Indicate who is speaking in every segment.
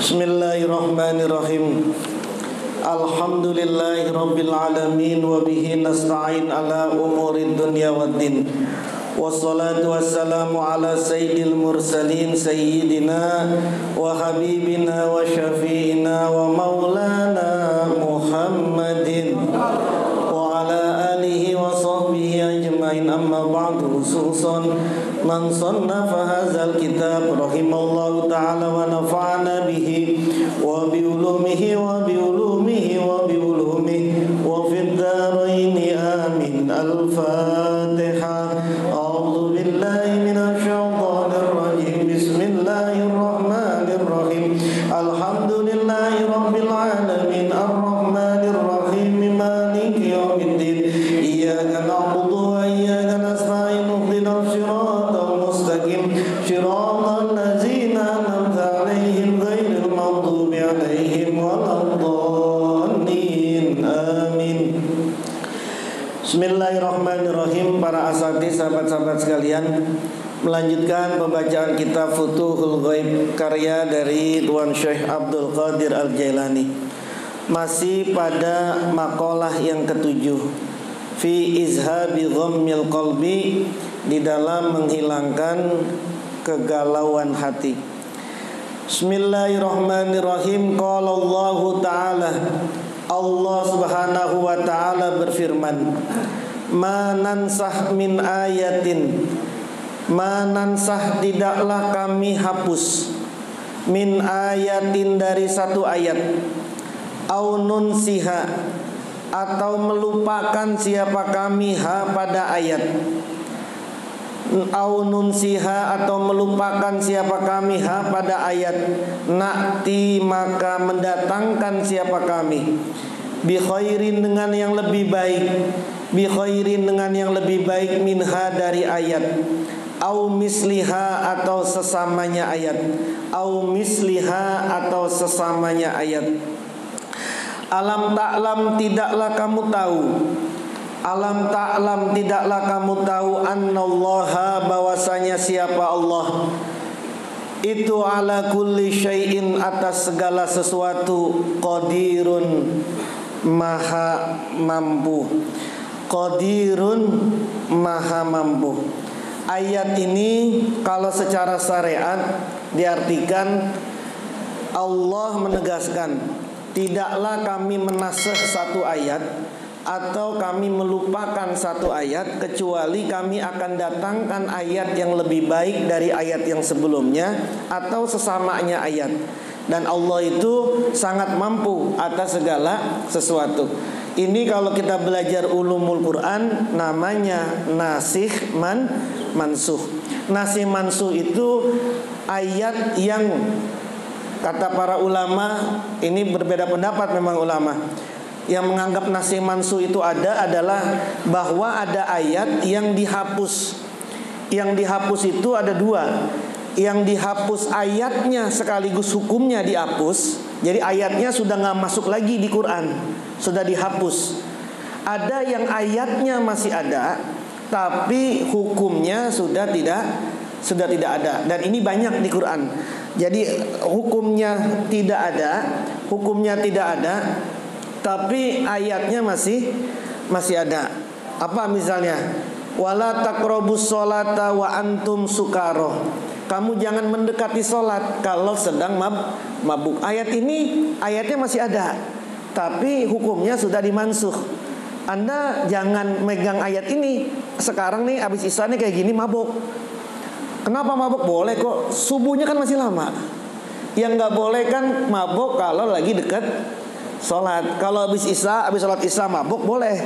Speaker 1: Bismillahirrahmanirrahim. Alhamdulillahi rabbil alamin wa bihi nasta'in ala umurid dunya waddin. Wassalatu wassalamu ala sayyidil mursalin sayyidina wa habibina wa syafi'ina wa maulana Muhammadin wa ala alihi wa sahbihi ajma'in. Amma ba'du, khususan man sannafa hadzal kitab rahimallahu ta'ala wa nafa'ana bihi wa bi ulumihi wa bi ulumihi wa bi ulumihi wa fid dharaini amin. Al-Fatihah. A'udzu billahi minasy syaithanir rajim. Bismillahirrahmanirrahim. Alhamdulillahi rabbil alamin arrahmanir rahim maliki yaumiddin. Iyyaka na'budu wa iyyaka nasta'in. Ihdinas siratal mustaqim. Shiratal ladzina an'amta 'alaihim ghairil maghdubi 'alaihim waladdallin. Amin. Bismillahirrahmanirrahim. Para asatidz, sahabat-sahabat sekalian, melanjutkan pembacaan kitab Futuhul Ghaib karya dari Tuan Syekh Abdul Qadir Al-Jailani. Masih pada maqalah yang ketujuh, fi izhabi dhammil qalbi, di dalam menghilangkan kegalauan hati. Bismillahirrahmanirrahim. Qala Allah Ta'ala, Allah Subhanahu wa Ta'ala berfirman, ma nansah min ayatin, ma nansah tidaklah kami hapus, min ayatin dari satu ayat, au nunsiha atau melupakan siapa kami ha pada ayat, au nunsiha atau melupakan siapa kami ha pada ayat, nakti maka mendatangkan siapa kami, bi khairin dengan yang lebih baik, bi khairin dengan yang lebih baik, minha dari ayat, au misliha atau sesamanya ayat, au misliha atau sesamanya ayat. Alam ta'lam tidaklah kamu tahu, alam ta'lam tidaklah kamu tahu, annallaha bahwasanya siapa Allah itu ala kulli syai'in atas segala sesuatu, qadirun maha mampu, qadirun maha mampu. Ayat ini kalau secara syariat diartikan Allah menegaskan, tidaklah kami menasakh satu ayat atau kami melupakan satu ayat kecuali kami akan datangkan ayat yang lebih baik dari ayat yang sebelumnya atau sesamanya ayat. Dan Allah itu sangat mampu atas segala sesuatu. Ini kalau kita belajar ulumul Quran namanya nasikh mansuh. Nasikh mansuh itu ayat yang kata para ulama, ini berbeda pendapat memang ulama. Yang menganggap nasikh mansuh itu adalah bahwa ada ayat yang dihapus. Yang dihapus itu ada dua. Yang dihapus ayatnya sekaligus hukumnya dihapus. Jadi ayatnya sudah gak masuk lagi di Quran, sudah dihapus. Ada yang ayatnya masih ada, tapi hukumnya sudah tidak ada. Dan ini banyak di Quran. Jadi hukumnya tidak ada, tapi ayatnya masih ada. Apa misalnya? Wala taqrabus sholata wa antum sukaro. Kamu jangan mendekati sholat kalau sedang mabuk. Ayatnya masih ada, tapi hukumnya sudah dimansuh. Anda jangan megang ayat ini. Sekarang nih abis isya nih kayak gini mabuk. Kenapa mabuk? Boleh kok, subuhnya kan masih lama. Yang gak boleh kan mabuk kalau lagi dekat sholat. Kalau habis sholat isya mabuk boleh,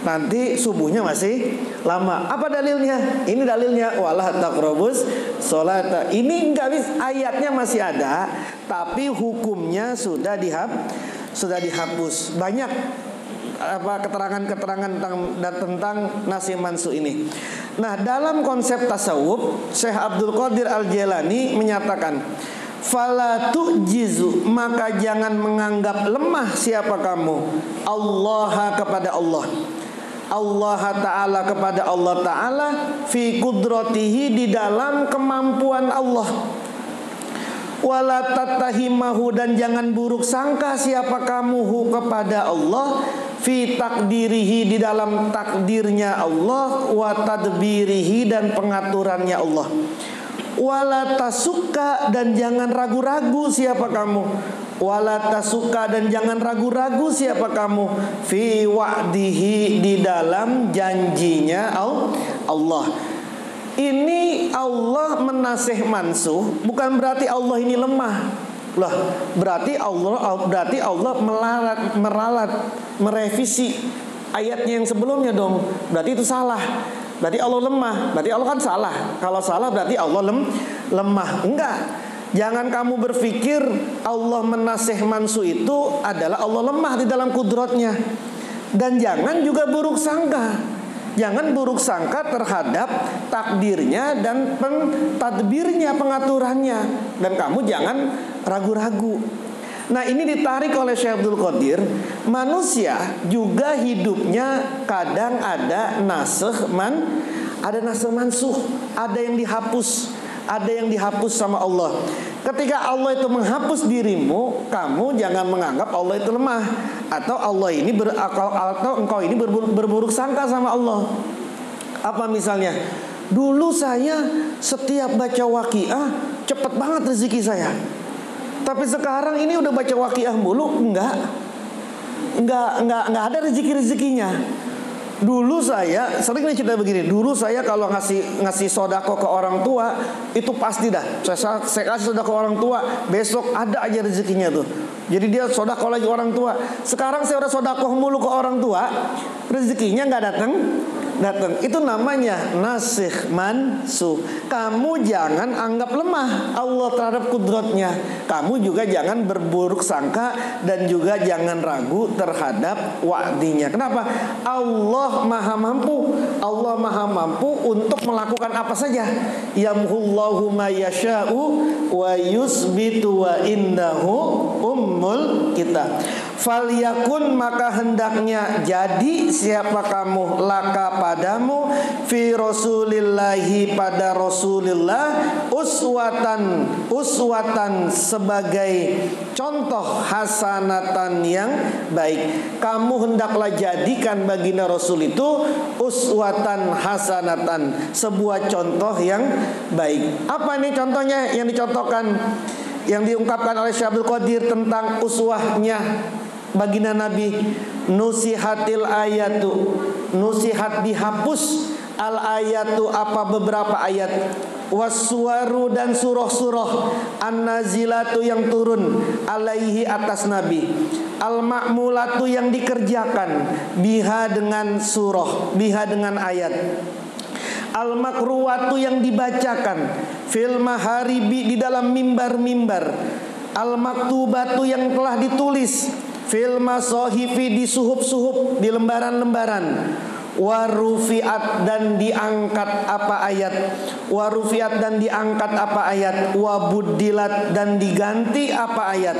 Speaker 1: nanti subuhnya masih lama. Apa dalilnya? Ini dalilnya, wala taqrabus sholata. Ini enggak bisa, ayatnya masih ada, tapi hukumnya sudah dihapus. Banyak keterangan-keterangan tentang nasikh mansuh ini. Nah, dalam konsep tasawuf, Syekh Abdul Qadir Al-Jailani menyatakan, fala tu'jizu, maka jangan menganggap lemah siapa kamu, Allah kepada Allah, Allah Ta'ala kepada Allah Ta'ala, fi kudratihi, di dalam kemampuan Allah. Wala tattahimahu, dan jangan buruk sangka siapa kamu kepada Allah, fi takdirihi, di dalam takdirnya Allah, wa tadbirihi, dan pengaturannya Allah. Wala tasuka, dan jangan ragu-ragu siapa kamu. Wala tasuka, dan jangan ragu-ragu siapa kamu, fi wa'dihi, di dalam janjinya Allah. Ini Allah menasih mansuh, bukan berarti Allah ini lemah. Lah, berarti Allah meralat, merevisi ayatnya yang sebelumnya dong. Berarti itu salah. Berarti Allah lemah. Berarti Allah kan salah. Kalau salah berarti Allah lemah. Enggak. Jangan kamu berpikir Allah menasih mansuh itu adalah Allah lemah di dalam kudratnya. Dan jangan juga buruk sangka. Jangan buruk sangka terhadap takdirnya dan tadbirnya, pengaturannya. Dan kamu jangan ragu-ragu. Nah, ini ditarik oleh Syekh Abdul Qadir. Manusia juga hidupnya kadang ada nasikh mansuh, ada yang dihapus, ada yang dihapus sama Allah. Ketika Allah itu menghapus dirimu, kamu jangan menganggap Allah itu lemah, atau Allah ini atau engkau ini berburuk sangka sama Allah. Apa misalnya? Dulu saya setiap baca Waqiah cepet banget rezeki saya. Tapi sekarang ini udah baca Waqiah mulu, enggak ada rezeki-rezekinya. Dulu saya sering nih cerita begini. Dulu saya kalau ngasih sodako ke orang tua, itu pasti dah. Saya kasih sodako ke orang tua, besok ada aja rezekinya tuh. Jadi dia sodako lagi orang tua. Sekarang saya udah sodako mulu ke orang tua, rezekinya nggak datang. Itu namanya nasikh mansuh. Kamu jangan anggap lemah Allah terhadap kudratnya. Kamu juga jangan berburuk sangka dan juga jangan ragu terhadap wa'dinya. Kenapa? Allah maha mampu. Allah maha mampu untuk melakukan apa saja. Yamhullahu ma yasha'u wa yusbitu wa indahu ummul kitab. Falyakun, maka hendaknya jadi siapa kamu laka padamu, fi rasulillahi, pada Rasulillah, uswatan sebagai contoh, hasanatan yang baik. Kamu hendaklah jadikan baginda Rasul itu uswatan hasanatan, sebuah contoh yang baik. Apa ini contohnya yang dicontohkan, yang diungkapkan oleh Syekh Abdul Qadir tentang uswahnya baginda Nabi? Nusihatil ayatu, nusihat dihapus, al ayatu apa beberapa ayat, wassuwaru dan surah-surah, an-nazilatu yang turun, alaihi atas Nabi, al-ma'mulatu yang dikerjakan, biha dengan surah, biha dengan ayat, al-makruwatu yang dibacakan, fil maharibi di dalam mimbar-mimbar, al-maktubatu yang telah ditulis, fil masohifi di suhuf-suhuf, di lembaran-lembaran, warufiat dan diangkat apa ayat, warufiat dan diangkat apa ayat, wabudilat dan diganti apa ayat,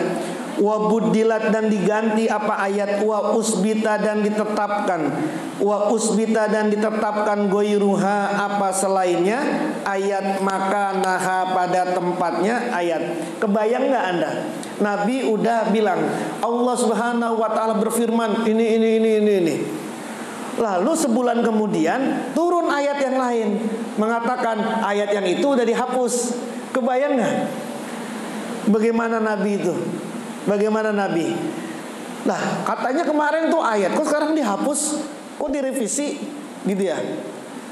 Speaker 1: wabudilat dan diganti apa ayat, wa usbita dan ditetapkan, wa usbita dan ditetapkan, goiruha apa selainnya ayat, maka naha pada tempatnya ayat. Kebayang nggak Anda? Nabi udah bilang Allah Subhanahu wa taala berfirman ini. Lalu sebulan kemudian turun ayat yang lain mengatakan ayat yang itu udah dihapus. Kebayang nggak? Bagaimana Nabi itu? Bagaimana Nabi? Lah katanya kemarin tuh ayat, kok sekarang dihapus? Kok direvisi? Gitu ya.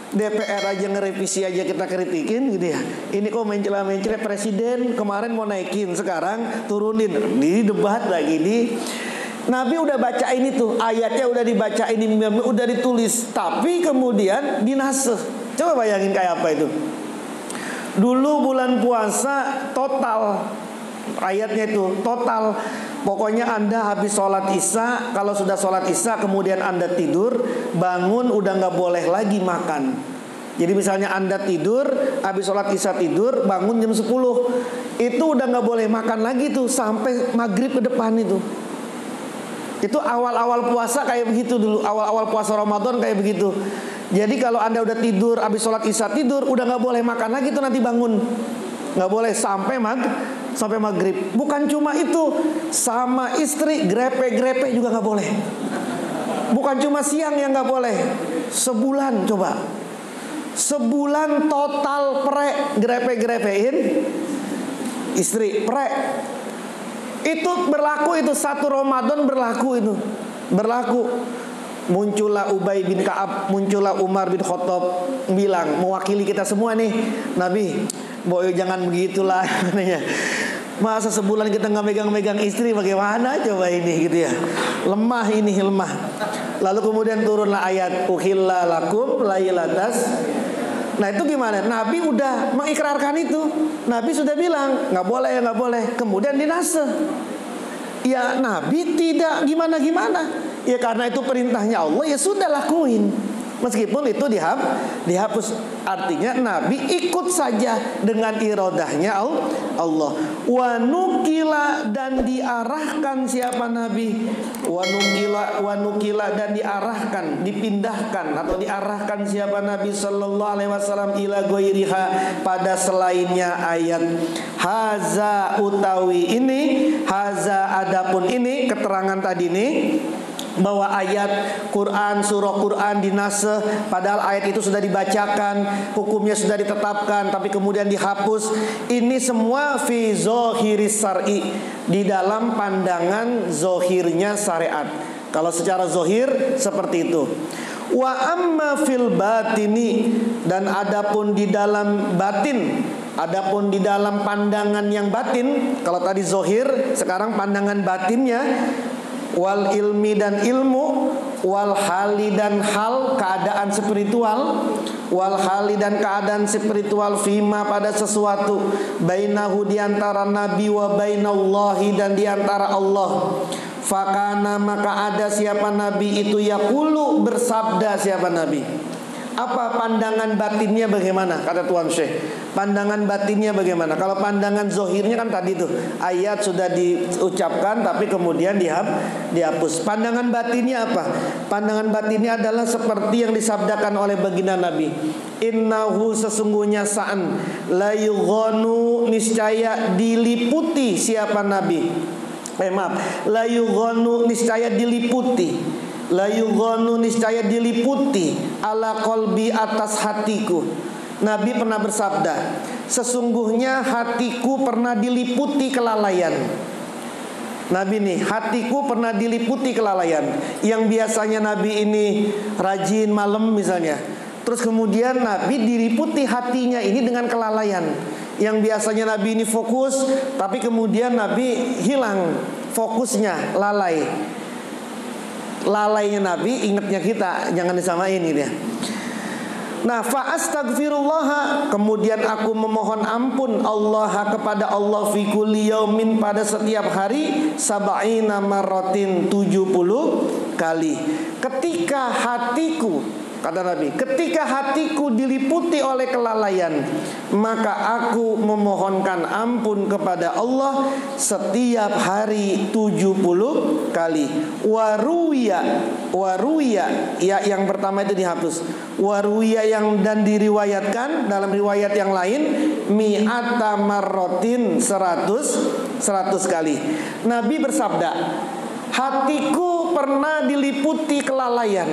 Speaker 1: DPR aja ngerevisi aja kita kritikin gitu ya. Ini kok mencela-mencela presiden, kemarin mau naikin, sekarang turunin. Di debat lagi nih. Nabi udah bacain itu, ayatnya udah dibacain, udah ditulis, tapi kemudian dinasakh. Coba bayangin kayak apa itu. Dulu bulan puasa total, ayatnya itu total. Pokoknya Anda habis sholat isya, kalau sudah sholat isya kemudian Anda tidur, bangun udah gak boleh lagi makan. Jadi misalnya Anda tidur, habis sholat isya tidur, bangun jam 10, itu udah gak boleh makan lagi tuh sampai maghrib ke depan itu. Itu awal-awal puasa kayak begitu dulu. Awal-awal puasa Ramadan kayak begitu. Jadi kalau Anda udah tidur, habis sholat isya tidur, udah gak boleh makan lagi tuh nanti bangun. Gak boleh sampai sampai maghrib. Bukan cuma itu, sama istri grepe-grepe juga nggak boleh. Bukan cuma siang yang nggak boleh, sebulan coba. Sebulan total pre grepe-grepein istri, pre. Itu berlaku, itu 1 Ramadan berlaku itu. Berlaku. Muncullah Ubay bin Ka'ab, muncullah Umar bin Khattab bilang, mewakili kita semua nih, Nabi, boy jangan begitulah katanya. Masa sebulan kita nggak megang-megang istri, bagaimana coba ini gitu ya. Lemah ini, lemah. Lalu kemudian turunlah ayat uhilla lakum lailatas. Nah itu gimana? Nabi udah mengikrarkan itu. Nabi sudah bilang nggak boleh, nggak boleh. Kemudian dinaseh. Ya Nabi tidak gimana-gimana. Ya karena itu perintahnya Allah, ya sudah lakuin. Meskipun itu dihapus. Artinya Nabi ikut saja dengan iradahnya Allah. Wa nukila, dan diarahkan siapa Nabi? Wa nukila dan diarahkan, dipindahkan atau diarahkan siapa Nabi sallallahu alaihi wasallam ila ghairiha, pada selainnya ayat. Haza utawi ini, haza adapun ini, keterangan tadi ini bahwa ayat Quran, surah Quran dinaseh, padahal ayat itu sudah dibacakan, hukumnya sudah ditetapkan, tapi kemudian dihapus. Ini semua fi zohiris syar'i, di dalam pandangan zohirnya syariat. Kalau secara zohir seperti itu. Wa amma fil batini, dan adapun di dalam batin, adapun di dalam pandangan yang batin. Kalau tadi zohir, sekarang pandangan batinnya. Wal ilmi, dan ilmu, wal hali, dan hal, keadaan spiritual, wal hali, dan keadaan spiritual, fima, pada sesuatu, bainahu, diantara Nabi, wa bainallahi, dan diantara Allah. Fakana, maka ada siapa Nabi itu, yaqulu, bersabda siapa Nabi. Apa pandangan batinnya bagaimana? Kata Tuan Syekh, pandangan batinnya bagaimana? Kalau pandangan zohirnya kan tadi tuh, ayat sudah diucapkan tapi kemudian dihapus. Pandangan batinnya apa? Pandangan batinnya adalah seperti yang disabdakan oleh baginda Nabi. Innahu, sesungguhnya sa'an, la yughanu, niscaya diliputi siapa Nabi. La yughanu, niscaya diliputi. La yughanu, niscaya diliputi, ala qalbi, atas hatiku. Nabi pernah bersabda, sesungguhnya hatiku pernah diliputi kelalaian. Nabi nih, hatiku pernah diliputi kelalaian. Yang biasanya Nabi ini rajin malam misalnya, terus kemudian Nabi diliputi hatinya ini dengan kelalaian. Yang biasanya Nabi ini fokus, tapi kemudian Nabi hilang fokusnya, lalai. Lalainya Nabi, ingatnya kita, jangan disamain ini ya. Nah, fa astaghfirullah, kemudian aku memohon ampun Allah, kepada Allah, fi kulli yaumin, pada setiap hari, sab'ina marratin, 70 kali. Ketika hatiku, kata Nabi, ketika hatiku diliputi oleh kelalaian, maka aku memohonkan ampun kepada Allah setiap hari 70 kali. Waruya, ya yang pertama itu dihapus. Waruya, yang dan diriwayatkan dalam riwayat yang lain, mi'ata marrotin, 100 kali. Nabi bersabda, hatiku pernah diliputi kelalaian,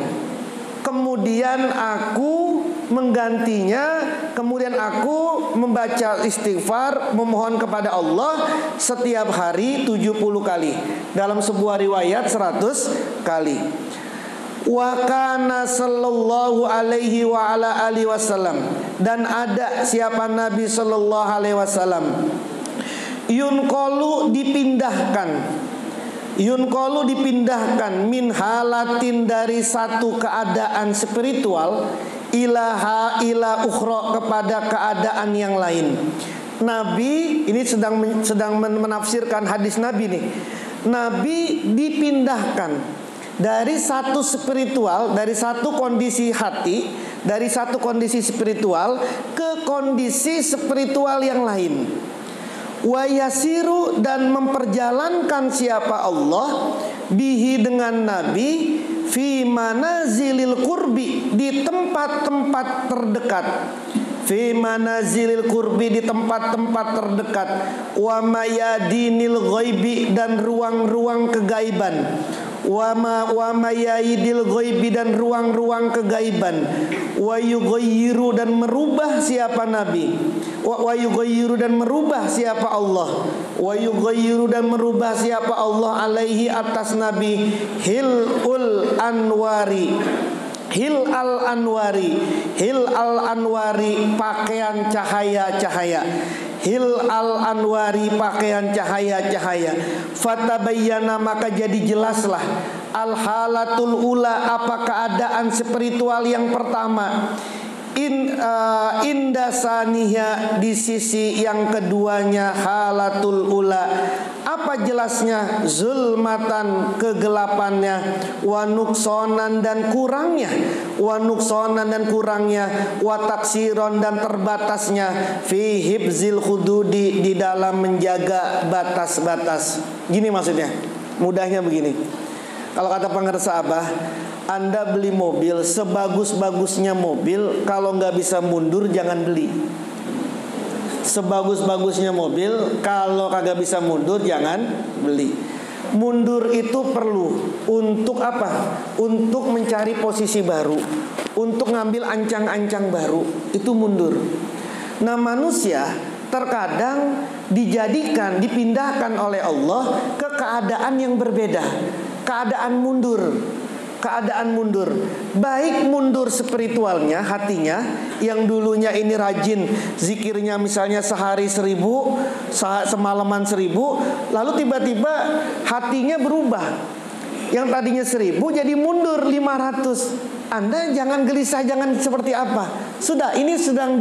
Speaker 1: kemudian aku menggantinya, kemudian aku membaca istighfar, memohon kepada Allah setiap hari 70 kali. Dalam sebuah riwayat 100 kali. Wa kana sallallahu alaihi wa ala alihi wasallam, dan ada siapa Nabi sallallahu alaihi wasallam, yunqalu, dipindahkan, yunqalu, dipindahkan, min halatin, dari satu keadaan spiritual, ila ukhra, kepada keadaan yang lain. Nabi ini sedang menafsirkan hadis Nabi nih. Nabi dipindahkan dari satu spiritual, dari satu kondisi hati, dari satu kondisi spiritual ke kondisi spiritual yang lain. Wa yasiru, dan memperjalankan siapa Allah, bihi, dengan Nabi, fi manazilil qurbi, di tempat-tempat terdekat, fi manazilil qurbi, di tempat-tempat terdekat, wa mayadinil ghaibi, dan ruang-ruang kegaiban, wa mayadil ghaibi, dan ruang-ruang kegaiban, wa yughayyiru, dan merubah siapa Nabi, wa yughayyiru, dan merubah siapa Allah, wa yughayyiru, dan merubah siapa Allah alaihi, atas Nabi, hilul anwari, hil al anwari, pakaian cahaya-cahaya, hil al anwari, pakaian cahaya-cahaya. Fatabayyana, maka jadi jelaslah, al halatul ula, apa keadaan spiritual yang pertama, indasaniha, di sisi yang keduanya, halatul ula, apa jelasnya, zulmatan, kegelapannya, wa nuksonan, dan kurangnya, wa nuksonan, dan kurangnya, wa taksiron, dan terbatasnya, fi hibzil hududi, di dalam menjaga batas-batas. Gini maksudnya, mudahnya begini. Kalau kata pengersa Abah, Anda beli mobil, sebagus-bagusnya mobil, kalau nggak bisa mundur jangan beli. Sebagus-bagusnya mobil, kalau kagak bisa mundur jangan beli. Mundur itu perlu untuk apa? Untuk mencari posisi baru, untuk ngambil ancang-ancang baru, itu mundur. Nah, manusia terkadang dijadikan, dipindahkan oleh Allah ke keadaan yang berbeda, keadaan mundur. Keadaan mundur, baik mundur spiritualnya, hatinya, yang dulunya ini rajin zikirnya misalnya sehari 1000, semalaman 1000, lalu tiba-tiba hatinya berubah, yang tadinya 1000 jadi mundur 500. Anda jangan gelisah, jangan seperti apa. Sudah, ini sedang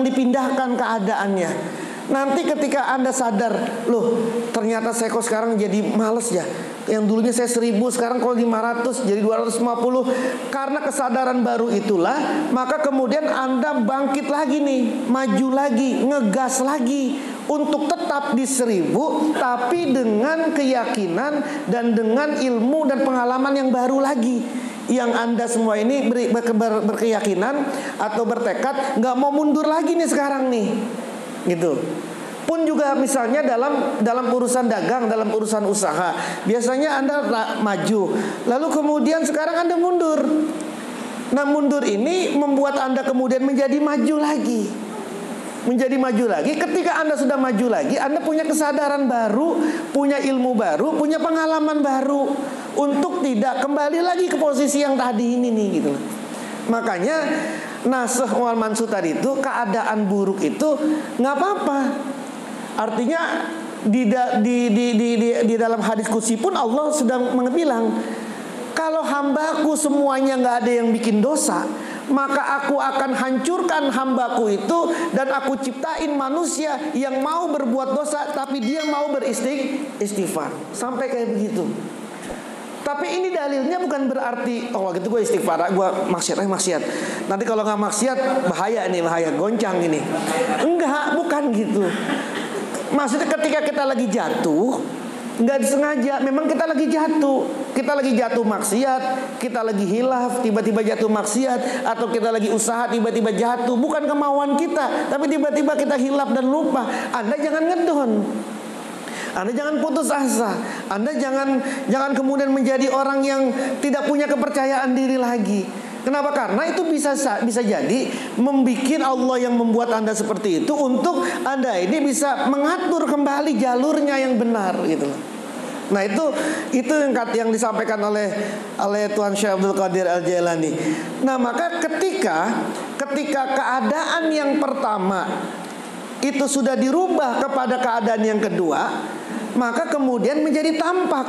Speaker 1: dipindahkan keadaannya. Nanti ketika Anda sadar, loh ternyata saya kok sekarang jadi males ya, yang dulunya saya 1000, sekarang kalau 500 jadi 250. Karena kesadaran baru itulah, maka kemudian Anda bangkit lagi nih, maju lagi, ngegas lagi untuk tetap di 1000, tapi dengan keyakinan dan dengan ilmu dan pengalaman yang baru lagi. Yang Anda semua ini berkeyakinan atau bertekad nggak mau mundur lagi nih sekarang nih, gitu. Pun juga misalnya dalam urusan dagang, dalam urusan usaha, biasanya Anda maju, lalu kemudian sekarang Anda mundur. Nah, mundur ini membuat Anda kemudian menjadi maju lagi. Menjadi maju lagi. Ketika Anda sudah maju lagi, Anda punya kesadaran baru, punya ilmu baru, punya pengalaman baru, untuk tidak kembali lagi ke posisi yang tadi ini nih, gitu. Makanya nasih wal mansuh tadi itu, keadaan buruk itu nggak apa-apa. Artinya di dalam hadis qudsi pun Allah sedang bilang, kalau hambaku semuanya nggak ada yang bikin dosa, maka aku akan hancurkan hambaku itu, dan aku ciptain manusia yang mau berbuat dosa tapi dia mau beristighfar. Sampai kayak begitu. Tapi ini dalilnya bukan berarti oh gitu gue istighfar, gue maksiat. Nanti kalau nggak maksiat bahaya goncang ini. Enggak, bukan gitu. Maksudnya ketika kita lagi jatuh, nggak disengaja, memang kita lagi jatuh maksiat, kita lagi hilaf, tiba-tiba jatuh maksiat, atau kita lagi usaha tiba-tiba jatuh, bukan kemauan kita, tapi tiba-tiba kita hilaf dan lupa. Anda jangan ngedon, Anda jangan putus asa, Anda jangan kemudian menjadi orang yang tidak punya kepercayaan diri lagi. Kenapa? Karena itu bisa jadi membuat Allah yang membuat Anda seperti itu untuk Anda ini bisa mengatur kembali jalurnya yang benar, gitu. Nah, itu yang disampaikan oleh Tuan Syekh Abdul Qadir Al-Jailani. Nah, maka ketika keadaan yang pertama itu sudah dirubah kepada keadaan yang kedua, maka kemudian menjadi tampak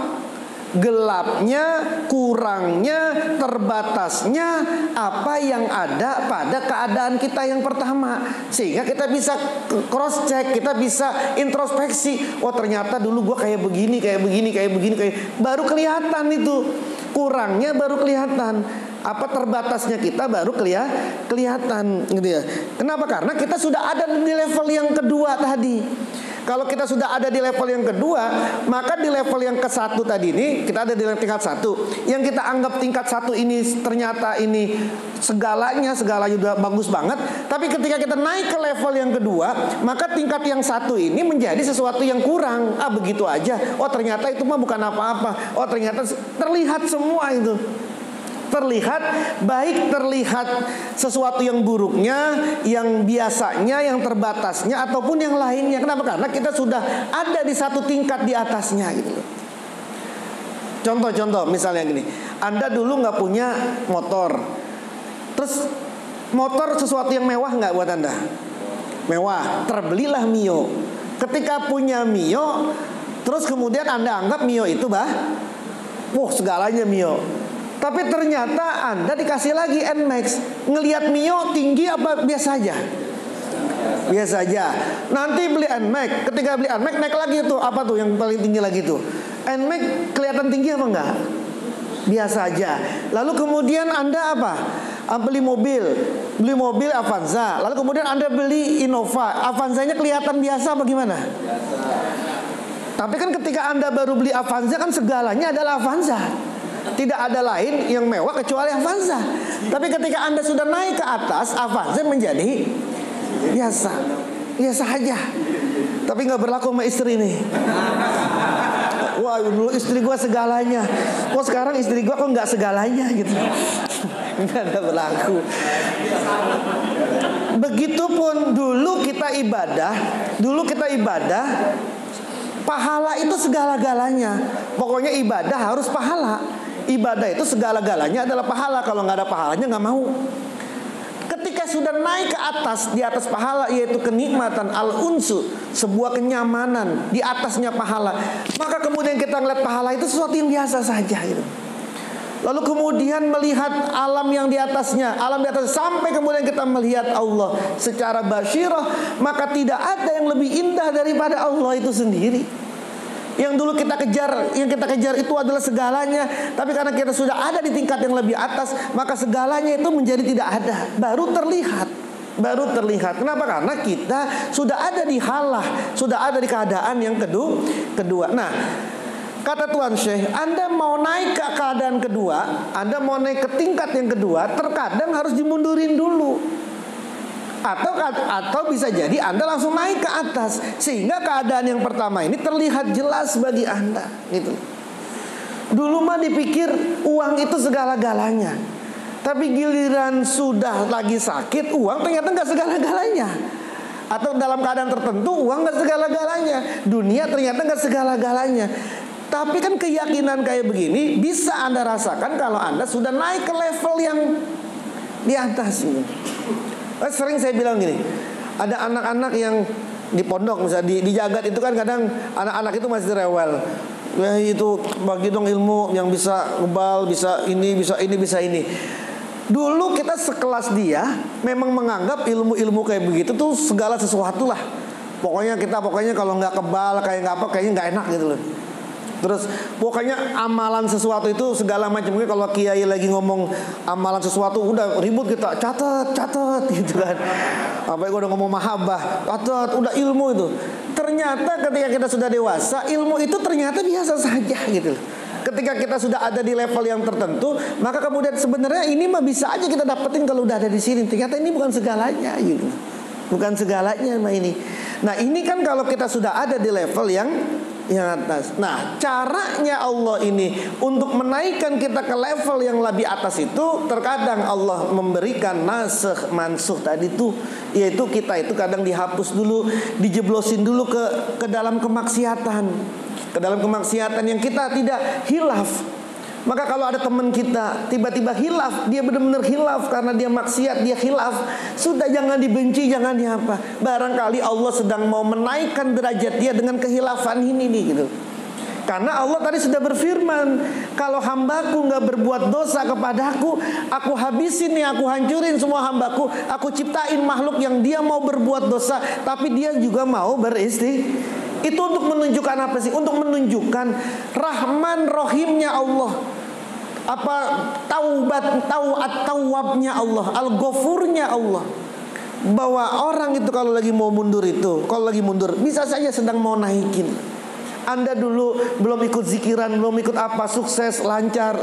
Speaker 1: gelapnya, kurangnya, terbatasnya apa yang ada pada keadaan kita yang pertama. Sehingga kita bisa cross check, kita bisa introspeksi. Oh, ternyata dulu gue kayak begini. Baru kelihatan itu. Kurangnya baru kelihatan. Apa terbatasnya kita baru kelihatan, gitu ya. Kenapa? Karena kita sudah ada di level yang kedua tadi. Kalau kita sudah ada di level yang kedua, maka di level yang ke-1 tadi ini, kita ada di tingkat 1. Yang kita anggap tingkat 1 ini ternyata ini segalanya udah bagus banget. Tapi ketika kita naik ke level yang kedua, maka tingkat yang 1 ini menjadi sesuatu yang kurang. Begitu aja. Oh ternyata itu mah bukan apa-apa. Oh ternyata terlihat semua itu. Terlihat baik, terlihat sesuatu yang buruknya, yang biasanya, yang terbatasnya, ataupun yang lainnya. Kenapa? Karena kita sudah ada di satu tingkat di atasnya gitu. Contoh misalnya gini, Anda dulu nggak punya motor, terus motor sesuatu yang mewah nggak buat Anda? Mewah, terbelilah Mio. Ketika punya Mio, terus kemudian Anda anggap Mio itu segalanya Mio. Tapi ternyata Anda dikasih lagi NMAX. Ngelihat Mio tinggi apa biasa aja? Biasa aja. Nanti beli NMAX. Ketika beli NMAX naik lagi tuh. Apa tuh yang paling tinggi lagi tuh? NMAX kelihatan tinggi apa enggak? Biasa aja. Lalu kemudian Anda apa? Beli mobil Avanza. Lalu kemudian Anda beli Innova. Avanzanya kelihatan biasa apa gimana? Biasa. Tapi kan ketika Anda baru beli Avanza kan segalanya adalah Avanza. Tidak ada lain yang mewah kecuali Avanza. Tapi ketika Anda sudah naik ke atas, Avanza menjadi biasa aja. Tapi nggak berlaku sama istri nih. Wah dulu istri gue segalanya. Kok sekarang istri gue kok nggak segalanya gitu. Nggak ada berlaku. Begitupun dulu kita ibadah, pahala itu segala-galanya. Pokoknya ibadah harus pahala. Ibadah itu segala-galanya adalah pahala. Kalau nggak ada pahalanya nggak mau. Ketika sudah naik ke atas, di atas pahala, yaitu kenikmatan al-unsu, sebuah kenyamanan di atasnya pahala, maka kemudian kita ngeliat pahala itu sesuatu yang biasa saja gitu. Lalu kemudian melihat alam yang di atasnya, sampai kemudian kita melihat Allah secara basyirah, maka tidak ada yang lebih indah daripada Allah itu sendiri. Yang dulu kita kejar itu adalah segalanya. Tapi karena kita sudah ada di tingkat yang lebih atas, maka segalanya itu menjadi tidak ada. Baru terlihat. Kenapa? Karena kita sudah ada di halah, sudah ada di keadaan yang kedua. Nah, kata Tuan Syekh, Anda mau naik ke keadaan kedua, Anda mau naik ke tingkat yang kedua, terkadang harus dimundurin dulu. Atau bisa jadi Anda langsung naik ke atas, sehingga keadaan yang pertama ini terlihat jelas bagi Anda gitu. Dulu mah dipikir uang itu segala-galanya, tapi giliran sudah lagi sakit, uang ternyata nggak segala-galanya. Atau dalam keadaan tertentu uang nggak segala-galanya, dunia ternyata nggak segala-galanya. Tapi kan keyakinan kayak begini bisa Anda rasakan kalau Anda sudah naik ke level yang di atas gitu. Sering saya bilang gini, ada anak-anak yang di pondok misalnya di Jagat itu kan kadang anak-anak itu masih rewel. Ya itu bagi dong ilmu yang bisa ngebal, bisa ini. Dulu kita sekelas dia memang menganggap ilmu-ilmu kayak begitu tuh segala sesuatu lah. Pokoknya kalau nggak kebal kayaknya nggak enak gitu loh. Terus pokoknya amalan sesuatu itu segala macam. Mungkin kalau kiai lagi ngomong amalan sesuatu udah ribut kita catat gitu kan. Apa yang udah ngomong mahabbah, catat, udah ilmu itu. Ternyata ketika kita sudah dewasa, ilmu itu ternyata biasa saja gitu. Ketika kita sudah ada di level yang tertentu, maka kemudian sebenarnya ini mah bisa aja kita dapetin kalau udah ada di sini. Ternyata ini bukan segalanya gitu. Bukan segalanya mah ini. Nah, ini kan kalau kita sudah ada di level yang atas. Nah, caranya Allah ini untuk menaikkan kita ke level yang lebih atas itu, terkadang Allah memberikan nasikh mansuh tadi tuh, yaitu kita itu kadang dihapus dulu, dijeblosin dulu ke dalam kemaksiatan. Ke dalam kemaksiatan yang kita tidak hilaf. Maka kalau ada teman kita tiba-tiba hilaf, dia benar-benar hilaf karena dia maksiat, dia hilaf, sudah jangan dibenci, jangan diapa. Barangkali Allah sedang mau menaikkan derajat dia dengan kehilafan ini nih gitu. Karena Allah tadi sudah berfirman, kalau hambaku nggak berbuat dosa kepadaku, aku habisin nih, aku hancurin semua hambaku. Aku ciptain makhluk yang dia mau berbuat dosa, tapi dia juga mau beristighfar. Itu untuk menunjukkan apa sih? Untuk menunjukkan Rahman Rahimnya Allah. Taubat, tawabnya Allah, Al-Ghafurnya Allah. bahwa orang itu kalau lagi mau mundur itu, kalau lagi mundur bisa saja sedang mau naikin. Anda dulu belum ikut zikiran, belum ikut apa, sukses, lancar,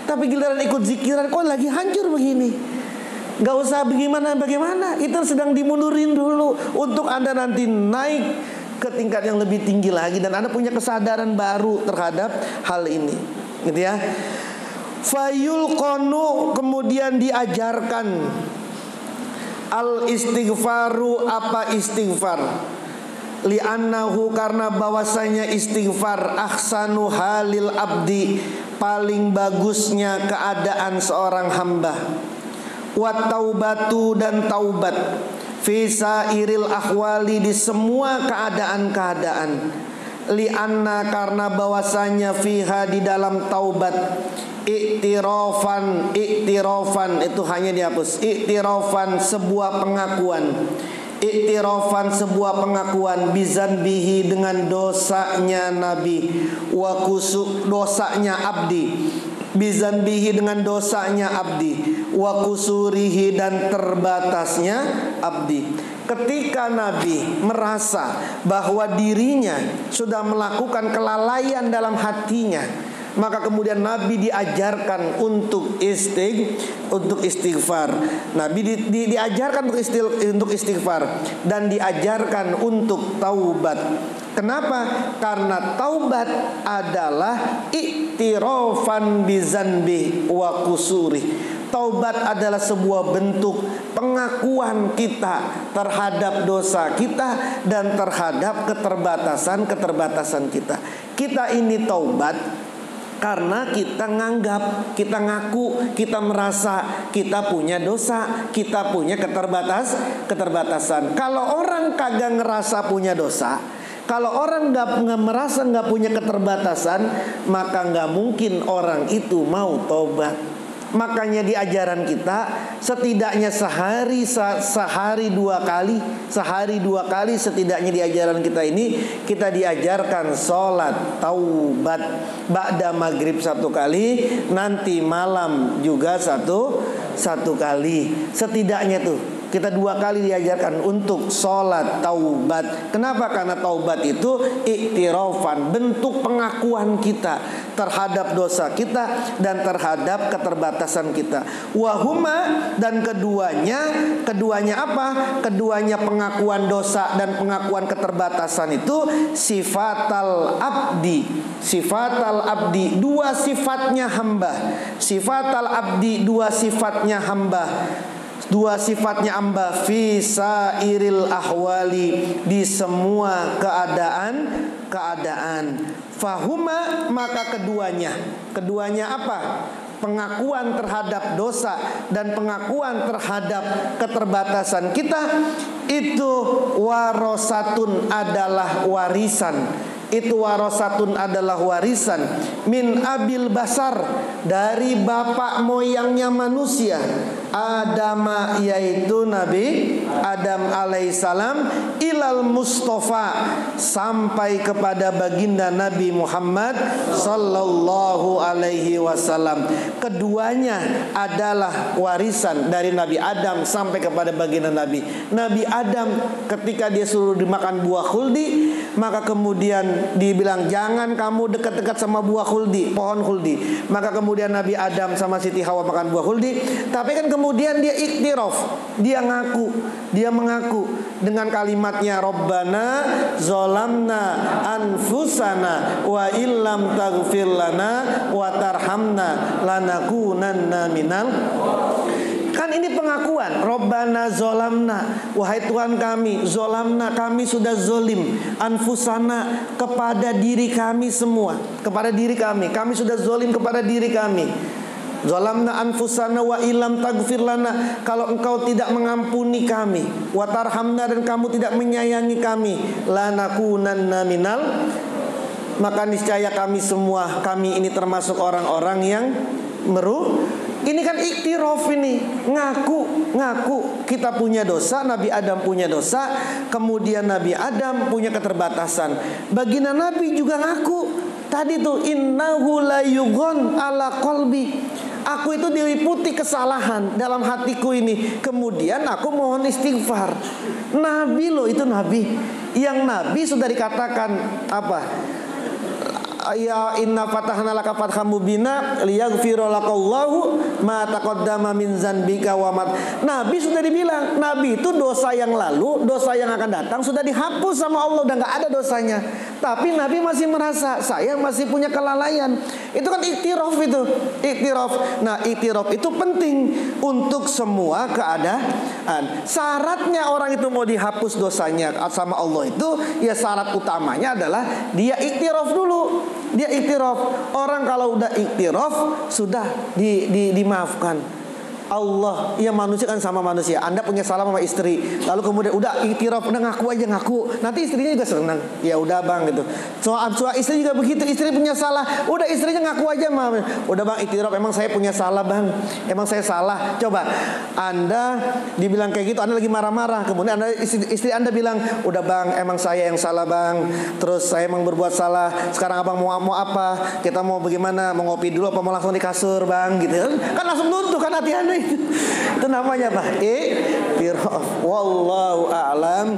Speaker 1: tapi giliran ikut zikiran kok lagi hancur begini. Gak usah bagaimana, itu sedang dimundurin dulu untuk Anda nanti naik ke tingkat yang lebih tinggi lagi, dan Anda punya kesadaran baru terhadap hal ini, gitu ya. Fayulqanu, kemudian diajarkan al istighfaru, apa istighfar, li'annahu, karena bahwasanya istighfar ahsanu halil abdi, paling bagusnya keadaan seorang hamba, wat taubatu, dan taubat, fi sairil ahwali, di semua keadaan-keadaan, li'anna, karena bahwasanya fiha, di dalam taubat, iktirafan itu hanya dihapus, iktirafan sebuah pengakuan, bizanbihi, dengan dosanya Nabi, wa kusuk, dosanya abdi, bizanbihi, dengan dosanya abdi, wa kusurihi, dan terbatasnya abdi. Ketika Nabi merasa bahwa dirinya sudah melakukan kelalaian dalam hatinya, maka kemudian Nabi diajarkan untuk istighfar. Nabi diajarkan untuk istighfar, dan diajarkan untuk taubat. Kenapa? Karena taubat adalah iktirafan bizanbi wa kusuri. Taubat adalah sebuah bentuk pengakuan kita terhadap dosa kita dan terhadap keterbatasan kita. Kita ini taubat karena kita nganggap, kita ngaku, kita merasa kita punya dosa, kita punya keterbatasan. Kalau orang kagak ngerasa punya dosa, kalau orang nggak merasa nggak punya keterbatasan, maka nggak mungkin orang itu mau tobat. Makanya di ajaran kita setidaknya sehari dua kali setidaknya di ajaran kita ini kita diajarkan sholat taubat, ba'da maghrib 1 kali, nanti malam juga satu kali. Setidaknya tuh kita 2 kali diajarkan untuk sholat taubat. Kenapa? Karena taubat itu iktirafan, bentuk pengakuan kita terhadap dosa kita dan terhadap keterbatasan kita. Wahuma, dan keduanya apa? Keduanya pengakuan dosa dan pengakuan keterbatasan itu sifatal abdi, dua sifatnya hamba. Sifatal abdi, dua sifatnya hamba. Dua sifatnya hamba fi sairil ahwali, di semua keadaan. Fahuma, maka keduanya apa? Pengakuan terhadap dosa dan pengakuan terhadap keterbatasan kita itu warosatun, adalah warisan. Itu warosatun, adalah warisan min abil basar, dari bapak moyangnya manusia, Adama, yaitu Nabi Adam alaihissalam, ilal Mustafa, sampai kepada baginda Nabi Muhammad sallallahu alaihi wasallam. Keduanya adalah warisan dari Nabi Adam sampai kepada baginda Nabi. Nabi Adam ketika dia suruh dimakan buah khuldi, maka kemudian dibilang jangan kamu dekat-dekat sama buah khuldi, pohon khuldi. Maka kemudian Nabi Adam sama Siti Hawa makan buah khuldi. Tapi kan kemudian dia iktiraf, dia mengaku dengan kalimatnya Rabbana zolamna anfusana wa illam taghfir lana wa tarhamna lanakunanna minal. Kan ini pengakuan, Rabbana zolamna, wahai Tuhan kami, zolamna, kami sudah zolim, anfusana, kepada diri kami semua, kepada diri kami sudah zolim kepada diri kami. Zolamna anfusana wa ilam taghfir lana, kalau engkau tidak mengampuni kami, wa tarhamna, dan kamu tidak menyayangi kami, lanakunanna minal, maka niscaya kami semua, kami ini termasuk orang-orang yang Ini kan iktiraf, ini ngaku kita punya dosa. Nabi Adam punya dosa, kemudian Nabi Adam punya keterbatasan. Baginda Nabi juga ngaku tadi tuh, innahu la yughon ala qalbi, aku itu diliputi kesalahan dalam hatiku ini. Kemudian aku mohon istighfar. Nabi loh, itu Nabi. Yang Nabi sudah dikatakan apa? Ya inna fatahna laka fatham mubina liyaghfira lakallahu ma taqaddama min dzanbika wa ma. Nabi sudah dibilang, Nabi itu dosa yang lalu, dosa yang akan datang sudah dihapus sama Allah, udah enggak ada dosanya. Tapi Nabi masih merasa saya masih punya kelalaian. Itu kan iktiraf itu. Iktiraf. Nah, iktiraf itu penting untuk semua keadaan. Syaratnya orang itu mau dihapus dosanya sama Allah itu, ya syarat utamanya adalah dia iktiraf dulu. Dia iktiraf. Orang kalau udah iktiraf sudah dimaafkan. Allah, ya manusia kan sama manusia. Anda punya salah sama istri, lalu kemudian udah iktiraf, udah ngaku aja, ngaku. Nanti istrinya juga senang. Ya udah bang gitu. Soal istri juga begitu, istri punya salah, udah istrinya ngaku aja, mam. Udah bang iktiraf, emang saya punya salah bang, emang saya salah. Coba Anda dibilang kayak gitu, Anda lagi marah-marah, kemudian istri Anda bilang, udah bang, emang saya yang salah bang, terus saya emang berbuat salah. Sekarang abang mau apa? Kita mau bagaimana? Mau ngopi dulu apa mau langsung di kasur bang? Gitu kan langsung nuntuk kan hati Anda. Itu namanya apa? Iktiraf. Wallahu a'lam.